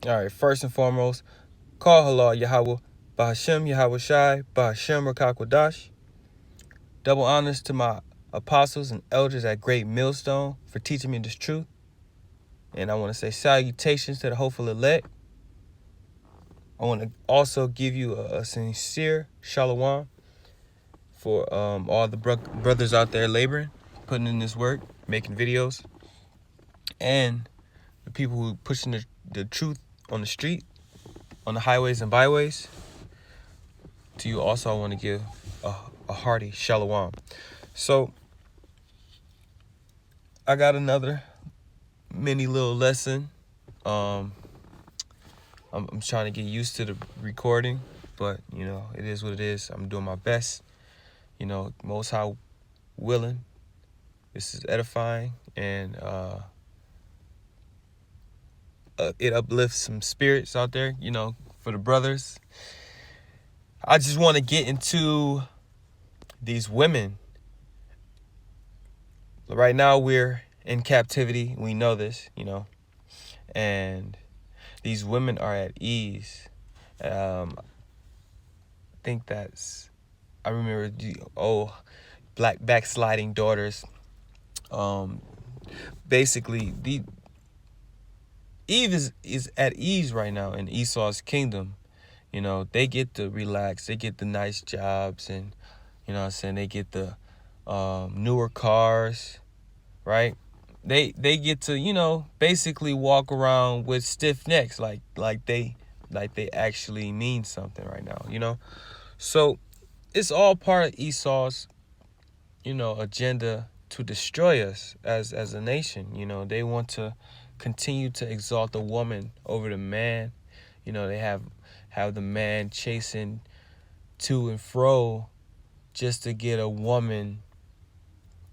All right, first and foremost, call halal Yahweh, Bahashem Yahweh Shai, Bahashem Rakakwadash. Double honors to my apostles and elders at Great Millstone for teaching me this truth. And I want to say salutations to the hopeful elect. I want to also give you a sincere shalawam for all the brothers out there laboring, putting in this work, making videos, and the people who pushing the truth on the street, on the highways and byways. To you also, I want to give a hearty shalawam. So I got another mini little lesson. I'm trying to get used to the recording, but it is what it is. I'm doing my best. Most High willing, this is edifying, and it uplifts some spirits out there. For the brothers. I just want to get into these women. Right now we're in captivity. We know this, and these women are at ease. I think I remember the black backsliding daughters. Basically, Eve is at ease right now in Esau's kingdom. They get to relax. They get the nice jobs, and they get the newer cars, right? They get to basically walk around with stiff necks, like they actually mean something right now. So it's all part of Esau's agenda to destroy us as a nation. They want to continue to exalt the woman over the man. They have the man chasing to and fro just to get a woman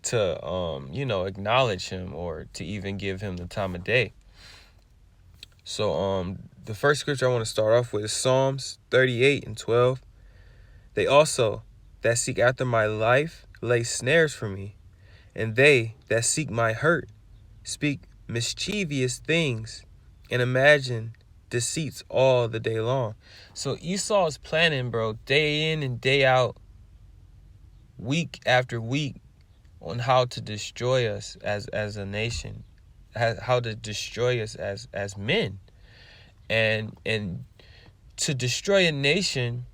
to acknowledge him or to even give him the time of day. So the first scripture I want to start off with is Psalms 38:12. They also that seek after my life lay snares for me, and they that seek my hurt speak mischievous things and imagine deceits all the day long. So Esau is planning, bro, day in and day out, week after week, on how to destroy us as a nation, how to destroy us as men. And to destroy a nation,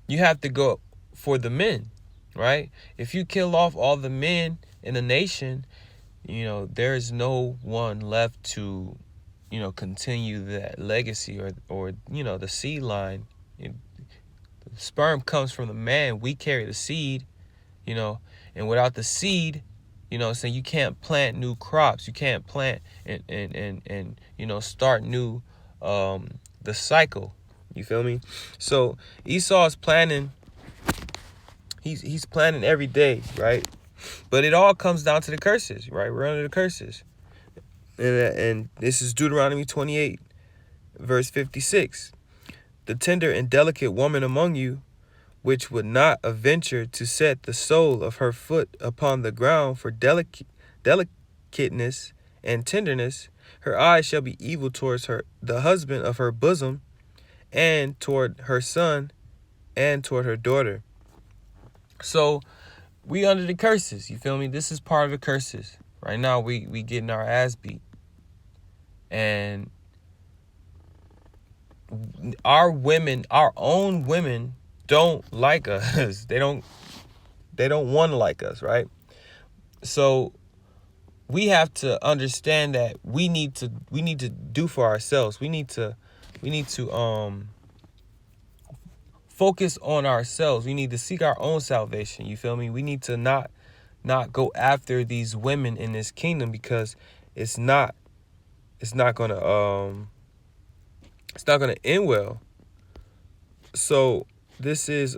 you have to go for the men, right? If you kill off all the men in a nation, there is no one left to continue that legacy or the seed line. The sperm comes from the man. We carry the seed, and without the seed, saying you can't plant new crops. You can't plant and start new the cycle. You feel me? So Esau is planning. He's planning every day, right? But it all comes down to the curses, right? We're under the curses. And this is Deuteronomy 28, verse 56. The tender and delicate woman among you, which would not adventure to set the sole of her foot upon the ground for delicateness and tenderness, her eyes shall be evil towards the husband of her bosom, and toward her son, and toward her daughter. So we under the curses, you feel me? This is part of the curses. Right now we getting our ass beat. And our own women don't like us. They don't want to like us, right? So we have to understand that we need to do for ourselves. We need to focus on ourselves. We need to seek our own salvation. You feel me? We need to not go after these women in this kingdom, because it's not gonna end well. So this is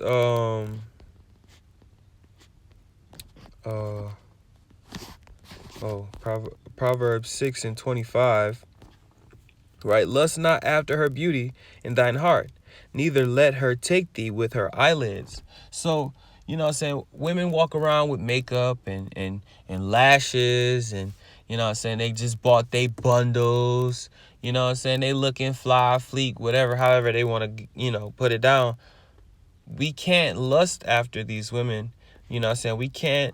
Proverbs 6:25, right? Lust not after her beauty in thine heart, neither let her take thee with her eyelids. So, what I'm saying, women walk around with makeup and lashes and, You know what I'm saying? They just bought they bundles. You know what I'm saying? They looking fly, fleek, whatever, however they want to, put it down. We can't lust after these women. You know what I'm saying? We can't,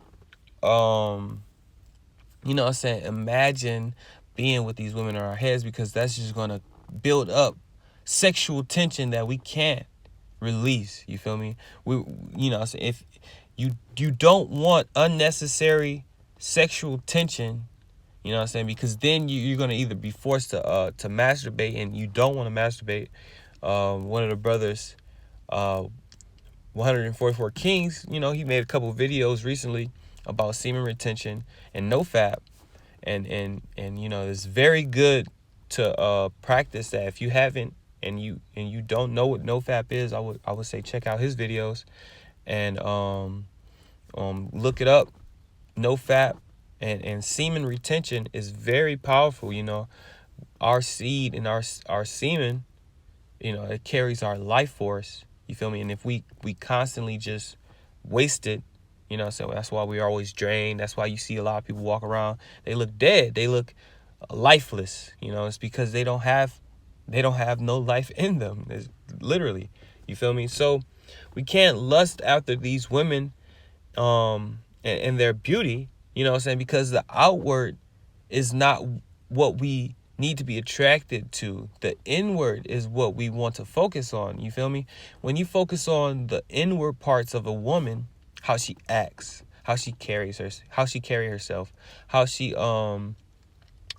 imagine being with these women in our heads, because that's just going to build up sexual tension that we can't release. You feel me? If you don't want unnecessary sexual tension, you know what I'm saying? Because then you're going to either be forced to masturbate, and you don't want to masturbate. One of the brothers, 144 Kings, he made a couple of videos recently about semen retention and nofap. And it's very good to practice that. If you haven't, and you don't know what nofap is, I would say check out his videos and look it up. Nofap and semen retention is very powerful. Our seed and our semen, it carries our life force. You feel me? And if we constantly just waste it, so that's why we're always drained. That's why you see a lot of people walk around, they look dead, they look lifeless. It's because they don't have no life in them. It's literally, you feel me? So we can't lust after these women and their beauty, because the outward is not what we need to be attracted to. The inward is what we want to focus on. You feel me? When you focus on the inward parts of a woman, how she acts, how she carry herself, how she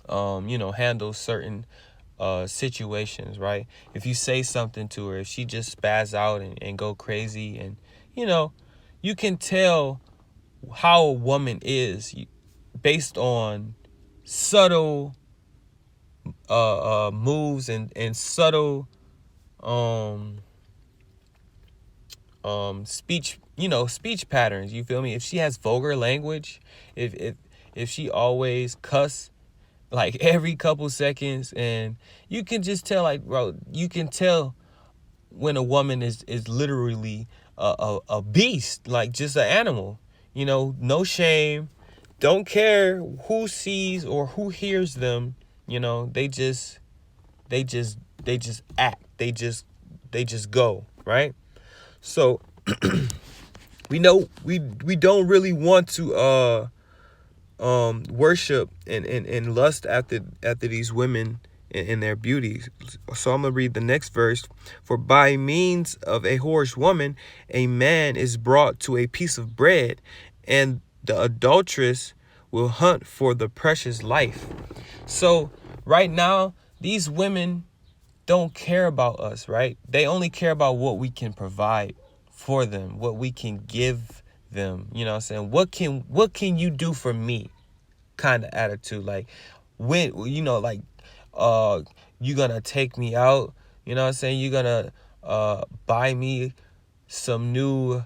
handles certain situations, right? If you say something to her, if she just spaz out and go crazy, and you can tell how a woman is based on subtle moves and subtle speech patterns. You feel me? If she has vulgar language, if she always cuss like every couple seconds, and you can just tell, like, bro, you can tell when a woman is literally a beast, like just an animal. No shame, don't care who sees or who hears them. They just act, they just go, right? So we don't really want to worship and lust after these women in their beauty. So I'm gonna read the next verse. For by means of a whorish woman, a man is brought to a piece of bread, and the adulteress will hunt for the precious life. So right now, these women don't care about us, right? They only care about what we can provide for them, what we can give them. You know what I'm saying? What can you do for me? Kind of attitude. Like, when, you gonna take me out, you know what I'm saying? You gonna buy me some new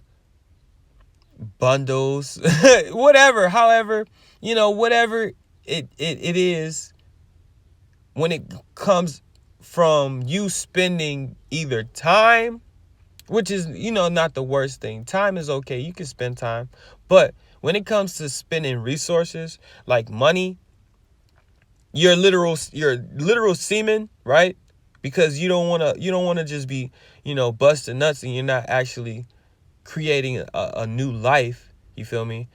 bundles, whatever, however, whatever it is, when it comes from you spending either time, which is, not the worst thing. Time is okay. You can spend time. But when it comes to spending resources like money, your literal semen, right? Because you don't want to just be, busting nuts, and you're not actually creating a new life. You feel me?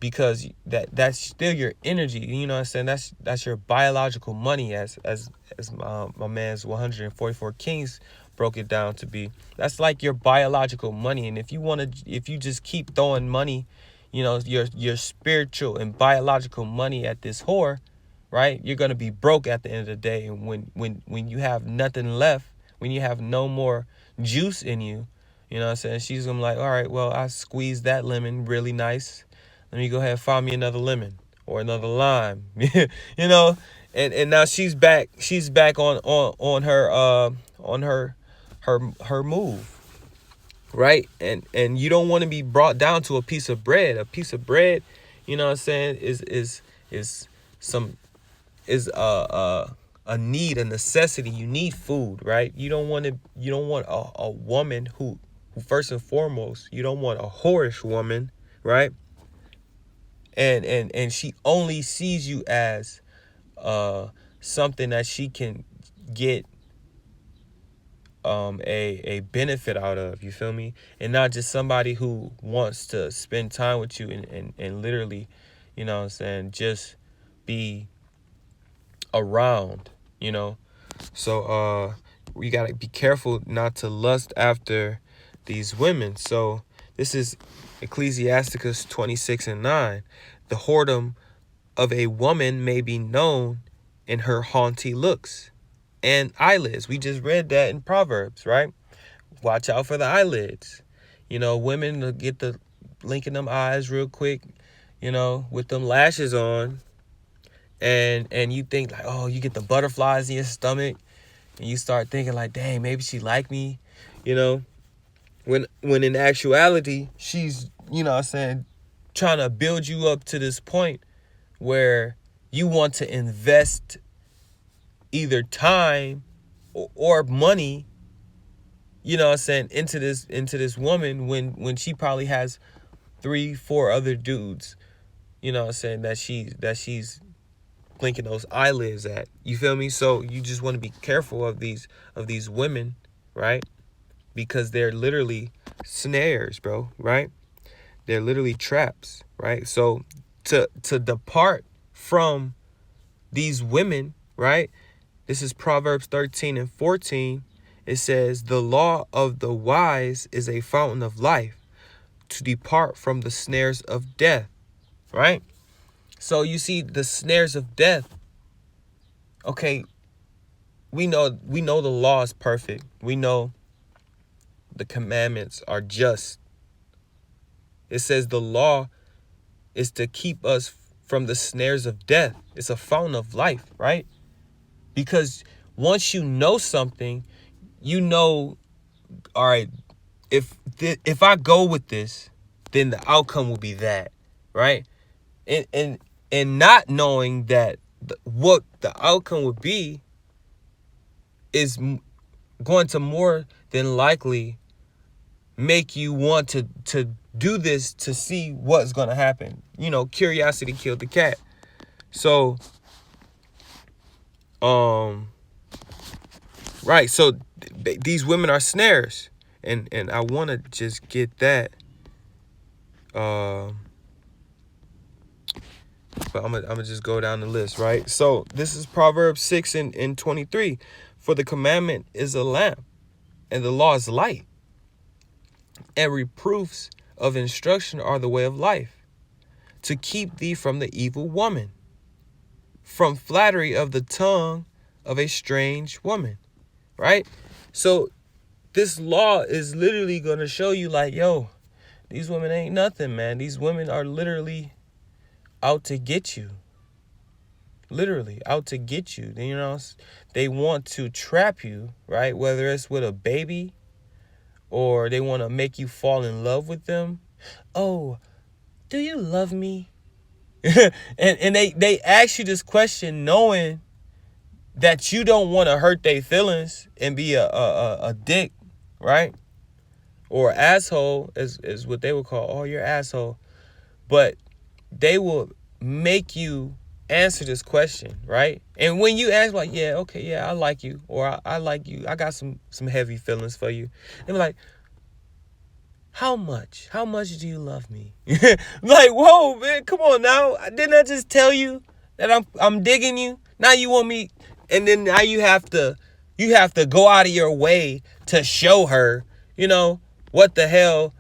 Because that's still your energy. You know what I'm saying? That's your biological money, as my man's 144 Kings broke it down to be. That's like your biological money. And if you just keep throwing money, your spiritual and biological money at this whore, right? You're gonna be broke at the end of the day. And when you have nothing left, when you have no more juice in you, you know what I'm saying? She's gonna be like, all right, well, I squeezed that lemon really nice. Let me go ahead and find me another lemon or another lime. And now she's back on her move, right? And you don't want to be brought down to a piece of bread. A piece of bread, you know what I'm saying, is a need, a necessity. You need food, right? You don't want a woman who first and foremost, you don't want a whorish woman, right? and she only sees you as something that she can get a benefit out of, you feel me? And not just somebody who wants to spend time with you and literally, you know what I'm saying, just be around, you know. So we gotta be careful not to lust after these women. So this is Ecclesiasticus 26:9. The whoredom of a woman may be known in her haughty looks and eyelids. We just read that in Proverbs, right? Watch out for the eyelids. You know, women get the blinking them eyes real quick, you know, with them lashes on. And you think like, oh, you get the butterflies in your stomach, and you start thinking like, dang, maybe she like me, you know. When in actuality, she's, you know what I'm saying, trying to build you up to this point where you want to invest either time or money, you know what I'm saying, into this woman when she probably has 3-4 other dudes, you know what I'm saying, that she's blinking those eyelids at. You feel me? So you just want to be careful of these women, right? Because they're literally snares, bro, right? They're literally traps, right? So to depart from these women, right? This is Proverbs 13:14. It says, the law of the wise is a fountain of life, to depart from the snares of death, right? So you see the snares of death. Okay, we know the law is perfect. We know the commandments are just. It says the law is to keep us from the snares of death. It's a fountain of life, right? Because once you know something, you know, all right, if I go with this, then the outcome will be that, right? And not knowing that what the outcome would be is going to more than likely make you want to do this to see what's going to happen. You know, curiosity killed the cat. So right, so these women are snares, and I want to just get that but I'm gonna just go down the list, right? So this is Proverbs 6:23. For the commandment is a lamp, and the law is light, and reproofs of instruction are the way of life, to keep thee from the evil woman, from flattery of the tongue of a strange woman, right? So this law is literally gonna show you like, yo, these women ain't nothing, man. These women are literally out to get you. Literally out to get you. You know, they want to trap you, right? Whether it's with a baby or they want to make you fall in love with them. Oh, do you love me? and they ask you this question knowing that you don't want to hurt their feelings and be a dick, right? Or asshole is what they would call, oh, you're asshole. But they will make you answer this question, right? And when you ask like, yeah, okay, yeah, I like you, or I like you, I got some heavy feelings for you, they be like, how much do you love me? Like, whoa, man, come on now. Didn't I just tell you that I'm digging you? Now you want me, and then now you have to go out of your way to show her, you know, what the hell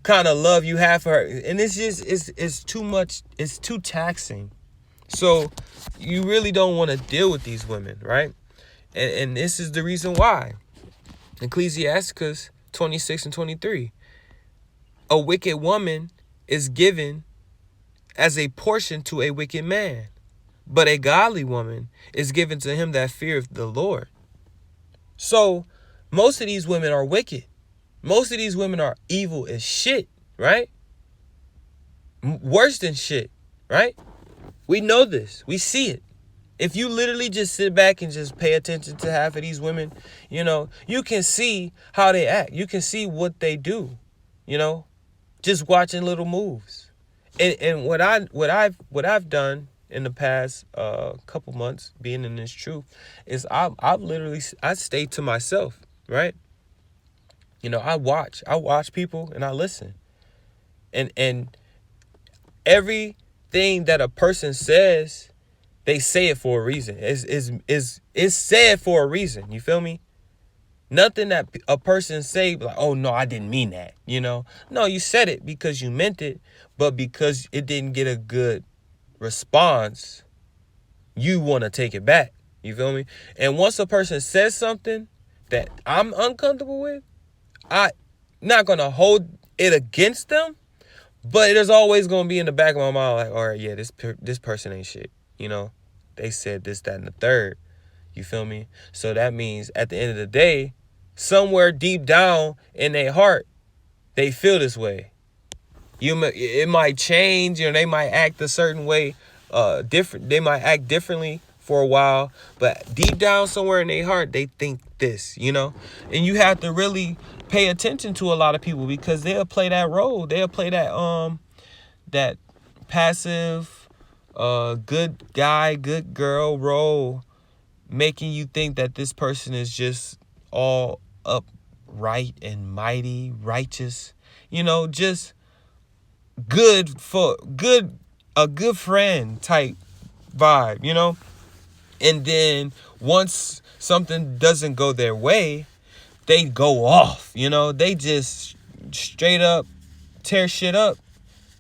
kind of love you have for her. And it's just it's too much. It's too taxing. So you really don't want to deal with these women, right? And this is the reason why. Ecclesiasticus 26:23. A wicked woman is given as a portion to a wicked man, but a godly woman is given to him that feareth the Lord. So most of these women are wicked. Most of these women are evil as shit, right? Worse than shit, right? We know this. We see it. If you literally just sit back and just pay attention to half of these women, you know, you can see how they act. You can see what they do, you know, just watching little moves. And what I've done in the past couple months being in this truth is I've literally I stay to myself, right? I watch people and I listen. And everything that a person says, they say it for a reason. Is said for a reason. You feel me? Nothing that a person say like, oh no, I didn't mean that. No, you said it because you meant it, but because it didn't get a good response, you want to take it back. You feel me? And once a person says something that I'm uncomfortable with, I not gonna hold it against them, but there's always gonna be in the back of my mind like, all right, yeah, this person ain't shit. They said this, that, and the third. You feel me? So that means at the end of the day, somewhere deep down in their heart, they feel this way. It might change. They might act a certain way, different. They might act differently for a while, but deep down somewhere in their heart, they think this. And you have to really pay attention to a lot of people because they'll play that role. They'll play that passive, good guy, good girl role, making you think that this person is just all upright and mighty, righteous, just a good friend type vibe. And then once something doesn't go their way, they go off. They just straight up tear shit up,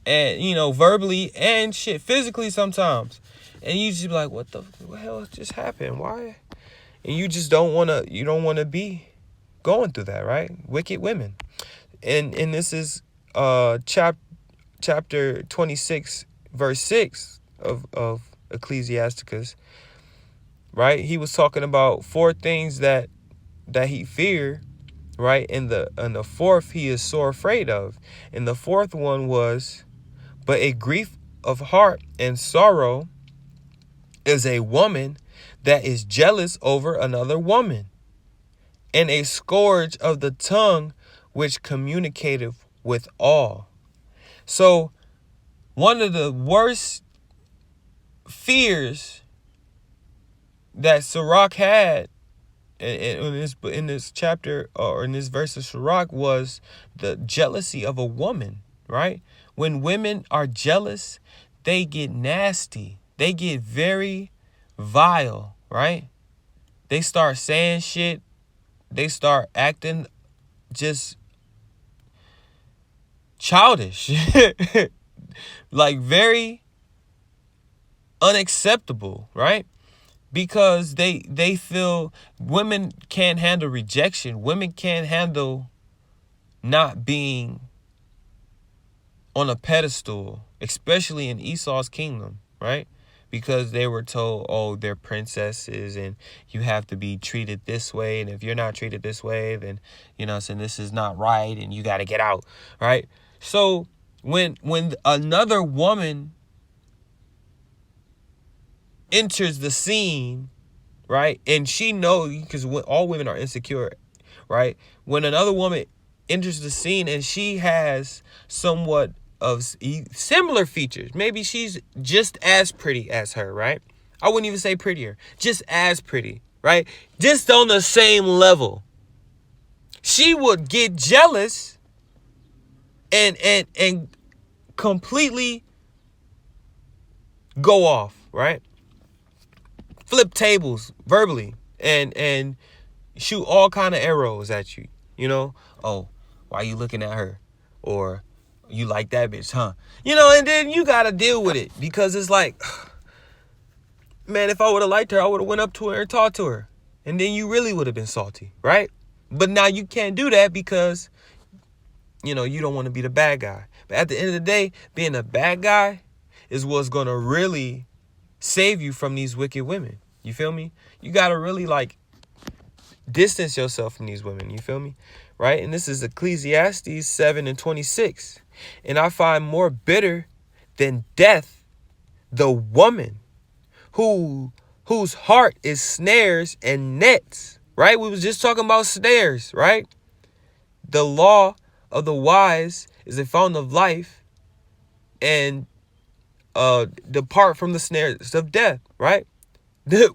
and verbally and shit physically sometimes. And you just be like, what the hell just happened? Why? And you just don't want to be going through that, right? Wicked women. And this is chapter 26 verse 6 of Ecclesiasticus, right? He was talking about 4 things that he feared, right? And the fourth he is so afraid of. And the fourth one was, but a grief of heart and sorrow is a woman that is jealous over another woman, and a scourge of the tongue which communicateth with all. So one of the worst fears that Sirach had in this chapter, or in this verse of Sirach, was the jealousy of a woman, right? When women are jealous, they get nasty. They get very vile, right? They start saying shit. They start acting just childish. Like very unacceptable, right? Because they feel women can't handle rejection. Women can't handle not being on a pedestal, especially in Esau's kingdom, right? Because they were told, oh, they're princesses and you have to be treated this way. And if you're not treated this way, then, saying this is not right and you got to get out, right? So when another woman enters the scene, right, and she knows, because all women are insecure, right? When another woman enters the scene and she has somewhat of similar features, maybe she's just as pretty as her, right? I wouldn't even say prettier, just as pretty, right? Just on the same level. She would get jealous and completely go off, right? Flip tables verbally and shoot all kind of arrows at you. Oh, why you looking at her? Or you like that bitch, huh? And then you got to deal with it, because it's like, man, if I would have liked her, I would have went up to her and talked to her. And then you really would have been salty, right? But now you can't do that because, you don't want to be the bad guy. But at the end of the day, being a bad guy is what's going to really save you from these wicked women. You feel me? You got to really distance yourself from these women. You feel me? Right? And this is Ecclesiastes 7:26. And I find more bitter than death the woman whose heart is snares and nets. Right? We was just talking about snares, right? The law of the wise is a fountain of life, and depart from the snares of death, right? This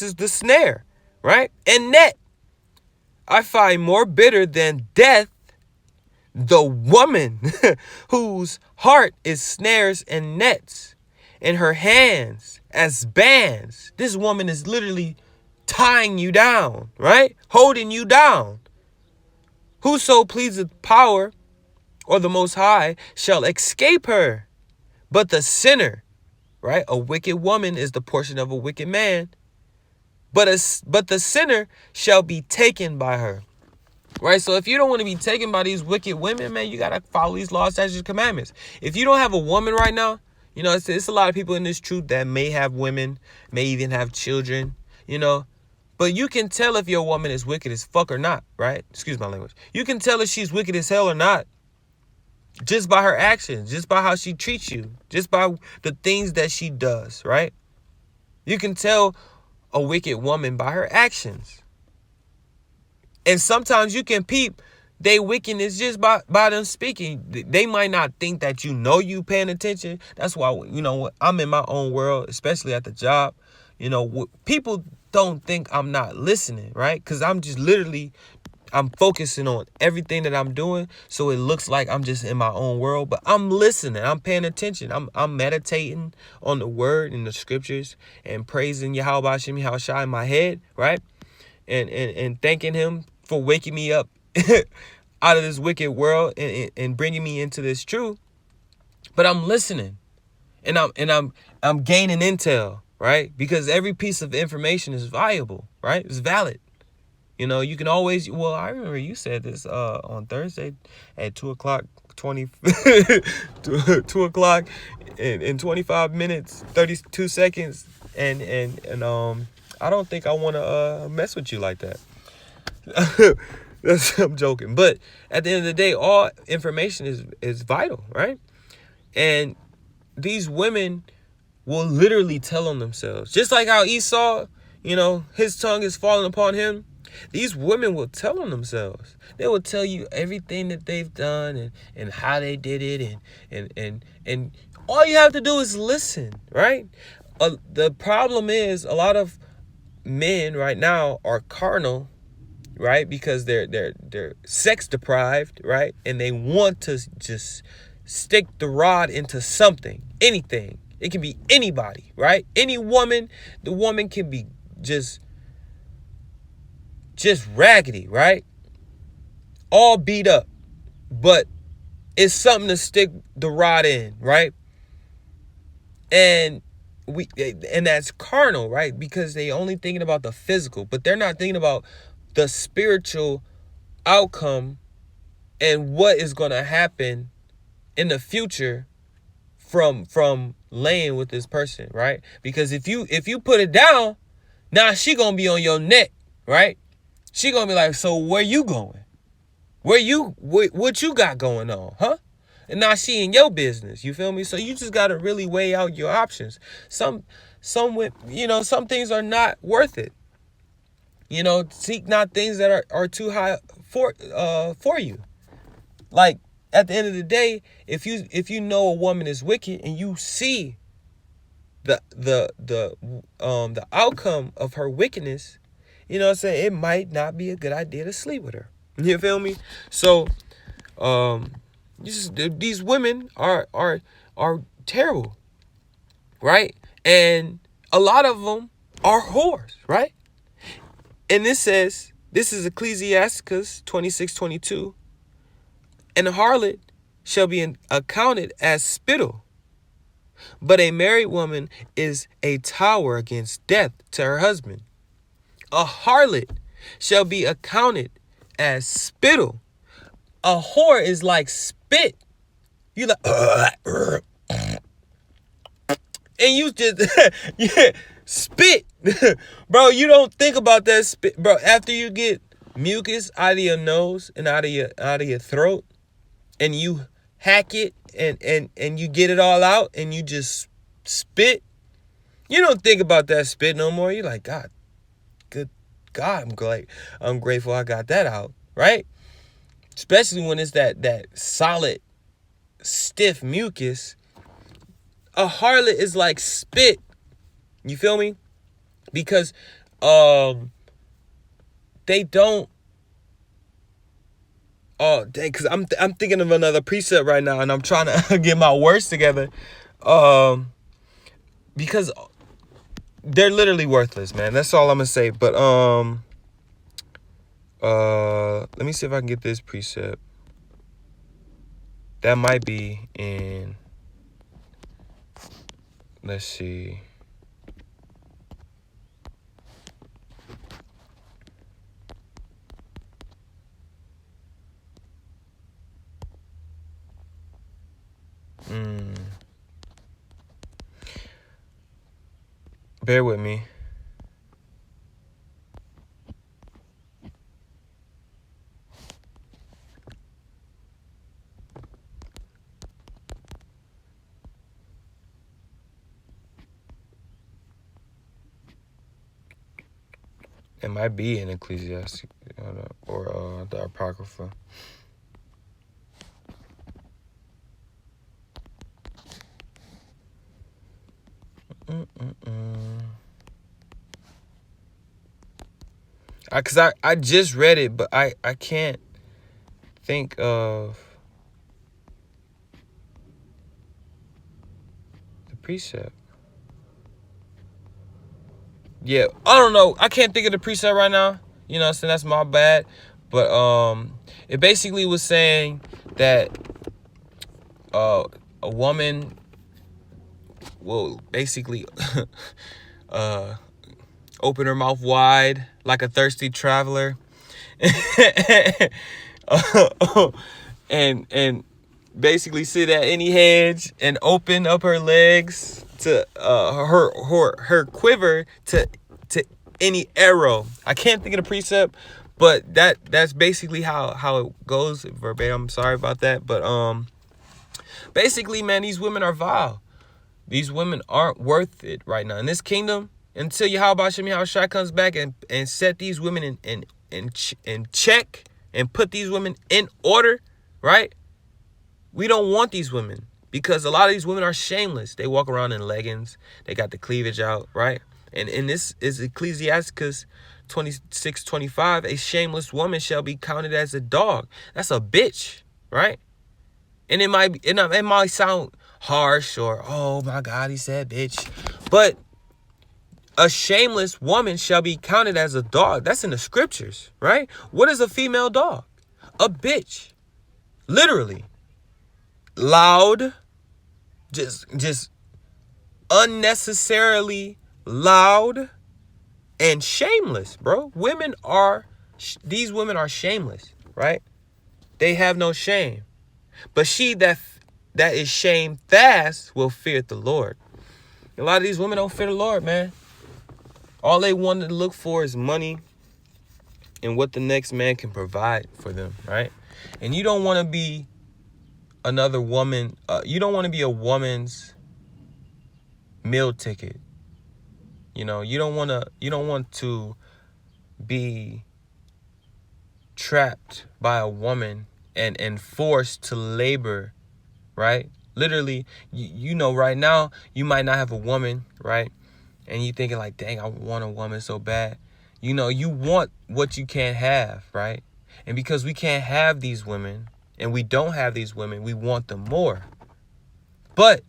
is the snare, right? And net, I find more bitter than death the woman whose heart is snares and nets, and her hands as bands. This woman is literally tying you down, right? Holding you down. Whoso pleaseth power or the Most High shall escape her. But the sinner, right? A wicked woman is the portion of a wicked man. But the sinner shall be taken by her. Right? So if you don't want to be taken by these wicked women, man, you got to follow these laws, statutes, and commandments. If you don't have a woman right now, you know, it's a lot of people in this truth that may have women, may even have children, you know. But you can tell if your woman is wicked as fuck or not, right? Excuse my language. You can tell if she's wicked as hell or not just by her actions, just by how she treats you, just by the things that she does, right? You can tell a wicked woman by her actions. And sometimes you can peep they wickedness just by them speaking. They might not think that you paying attention. That's why, I'm in my own world, especially at the job. People don't think I'm not listening, right? Because I'm focusing on everything that I'm doing. So it looks like I'm just in my own world, but I'm listening. I'm paying attention. I'm meditating on the word and the scriptures and praising Yahweh Shem Yahushua in my head, right? And thanking him for waking me up out of this wicked world and bringing me into this truth. But I'm listening, and I'm gaining intel, right? Because every piece of information is valuable, right? It's valid. You can always. Well, I remember you said this on Thursday at 2:00 2 o'clock in 25 minutes 32 seconds, and I don't think I want to mess with you like that. I'm joking, but at the end of the day, all information is vital, right? And these women will literally tell on themselves, just like how Esau, his tongue is falling upon him. These women will tell on themselves. They will tell you everything that they've done and how they did it, and all you have to do is listen, right? The problem is a lot of men right now are carnal, right? Because they're sex deprived, right? And they want to just stick the rod into something, anything. It can be anybody, right? Any woman. The woman can be just raggedy, right? All beat up, but it's something to stick the rod in, right? And that's carnal, right? Because they only thinking about the physical, but they're not thinking about the spiritual outcome and what is going to happen in the future from laying with this person, right? Because if you put it down, now she gonna be on your neck, right? She gonna be like, so where you going? What you got going on, huh? And now she in your business, you feel me? So you just gotta really weigh out your options. Some things are not worth it. Seek not things that are too high for you. Like, at the end of the day, if you know a woman is wicked and you see the outcome of her wickedness, it might not be a good idea to sleep with her. You feel me? So, these women are terrible, right? And a lot of them are whores, right? And this is Ecclesiasticus 26:22. And a harlot shall be accounted as spittle, but a married woman is a tower against death to her husband. A harlot shall be accounted as spittle. A whore is like spit. You like, and you just spit, bro. You don't think about that spit, bro. After you get mucus out of your nose and out of your throat, and you hack it and you get it all out and you just spit, you don't think about that spit no more. You're like, God, good God, I'm grateful I got that out, right? Especially when it's that solid stiff mucus. A harlot is like spit. You feel me? Because they don't. Oh, dang, because I'm thinking of another precept right now, and I'm trying to get my words together. Because they're literally worthless, man. That's all I'm gonna say. But let me see if I can get this precept. That might be in. Let's see. Bear with me. It might be in Ecclesiastes or the Apocrypha. Because I just read it, but I can't think of the precept. Yeah, I don't know. I can't think of the precept right now. You know what I'm saying? That's my bad. But it basically was saying that a woman will basically open her mouth wide like a thirsty traveler. and basically sit at any hedge and open up her legs to her quiver to any arrow. I can't think of the precept, but that's basically how it goes verbatim. Sorry about that, but basically, man, these women are vile. These women aren't worth it right now in this kingdom until Yahweh Shai comes back and set these women in check and put these women in order, right? We don't want these women because a lot of these women are shameless. They walk around in leggings. They got the cleavage out, right? And this is Ecclesiastes 26:25. A shameless woman shall be counted as a dog. That's a bitch, right? And it might sound harsh or, oh my God, he said bitch. But a shameless woman shall be counted as a dog. That's in the scriptures, right? What is a female dog? A bitch. Literally. Loud. Just unnecessarily loud and shameless, bro. These women are shameless, right? They have no shame. But she that is shamefast will fear the Lord. A lot of these women don't fear the Lord, man. All they want to look for is money and what the next man can provide for them, right? And you don't want to be another woman. You don't want to be a woman's meal ticket. You know, you don't want to be trapped by a woman and forced to labor, right? Literally, you know, right now, you might not have a woman, right? And you thinking like, dang, I want a woman so bad. You know, you want what you can't have, right? And because we can't have these women and we don't have these women, we want them more. But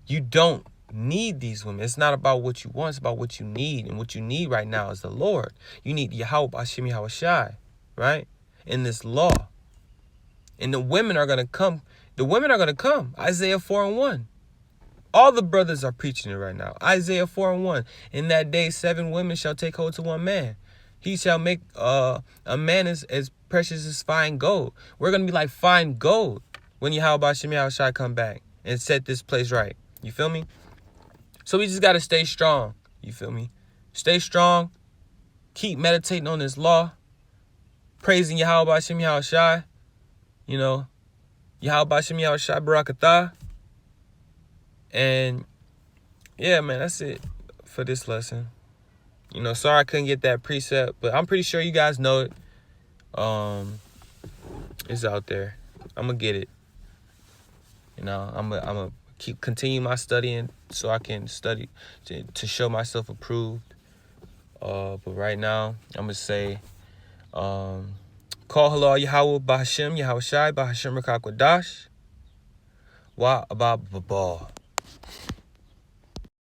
you don't need these women. It's not about what you want. It's about what you need. And what you need right now is the Lord. You need Yahweh Hashem Yahweh Shai, right? In this law. And the women are going to come. The women are going to come. Isaiah 4:1. All the brothers are preaching it right now. Isaiah 4:1. In that day, 7 women shall take hold to one man. He shall make a man as precious as fine gold. We're going to be like fine gold when Yahweh Hashem Yahweh Shai come back and set this place right. You feel me? So we just got to stay strong. You feel me? Stay strong. Keep meditating on this law. Praising Yahweh Hashem Yahweh Shai. You know, Yahweh Hashem Yahweh Shai Barakatah. And yeah, man, that's it for this lesson. You know, sorry I couldn't get that precept, but I'm pretty sure you guys know it. It's out there. I'm gonna get it. You know, I'm a continue my studying so I can study to show myself approved. But right now, I'm gonna say, call halal Yahweh Bahashem Yahweh Shai Bahashem Rakakwadash. Wa Abba Babal.